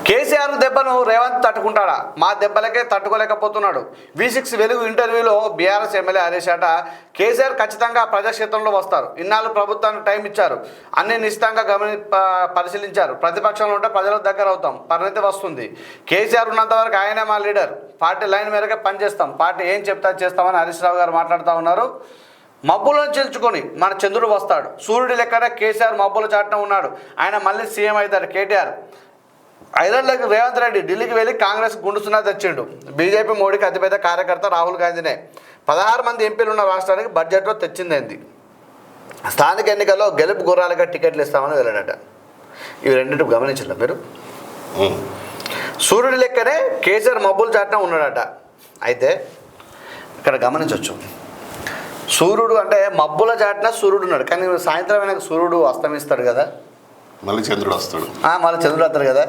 కేసీఆర్ దెబ్బను రేవంత్ తట్టుకుంటాడా? మా దెబ్బలకే తట్టుకోలేకపోతున్నాడు. V6 వెలుగు ఇంటర్వ్యూలో బీఆర్ఎస్ ఎమ్మెల్యే హరీష్ కేసీఆర్ ఖచ్చితంగా ప్రజాక్షేత్రంలో వస్తారు. ఇన్నాళ్ళు ప్రభుత్వానికి టైం ఇచ్చారు, అన్ని నిశ్చితంగా పరిశీలించారు. ప్రతిపక్షంలో ఉంటే ప్రజలకు దగ్గర అవుతాం, పరిణతి వస్తుంది. కేసీఆర్ ఉన్నంత వరకు ఆయనే మా లీడర్, పార్టీ లైన్ మేరకే పనిచేస్తాం, పార్టీ ఏం చెప్తా చేస్తామని హరీష్ రావు గారు మాట్లాడుతూ ఉన్నారు. మబ్బులో చేల్చుకొని మన చంద్రుడు వస్తాడు. సూర్యుడి లెక్కనే కేసీఆర్ మబ్బుల చాటున ఉన్నాడు. ఆయన మళ్ళీ సీఎం అవుతాడు. కేటీఆర్ ఐదేళ్లకు రేవంత్ రెడ్డి ఢిల్లీకి వెళ్ళి కాంగ్రెస్ గుండుసున్నా తెచ్చిండు. బీజేపీ మోడీకి అతిపెద్ద కార్యకర్త రాహుల్ గాంధీనే. 16 మంది ఎంపీలు ఉన్న రాష్ట్రానికి బడ్జెట్లో తెచ్చిందేంది? స్థానిక ఎన్నికల్లో గెలుపు గుర్రాలుగా టికెట్లు ఇస్తామని వెళ్ళాడట. ఇవి రెండింటి గమనించారు మీరు. సూర్యుడి లెక్కనే కేసీఆర్ మబ్బుల చాటున ఉన్నాడట. అయితే ఇక్కడ గమనించవచ్చు, సూర్యుడు అంటే మబ్బుల చాటున సూర్యుడు ఉన్నాడు, కానీ సాయంత్రం అయినాక సూర్యుడు అస్తమిస్తాడు కదా, మళ్ళీ చంద్రుడు వస్తాడు. మళ్ళీ చంద్రుడు వస్తాడు కదా.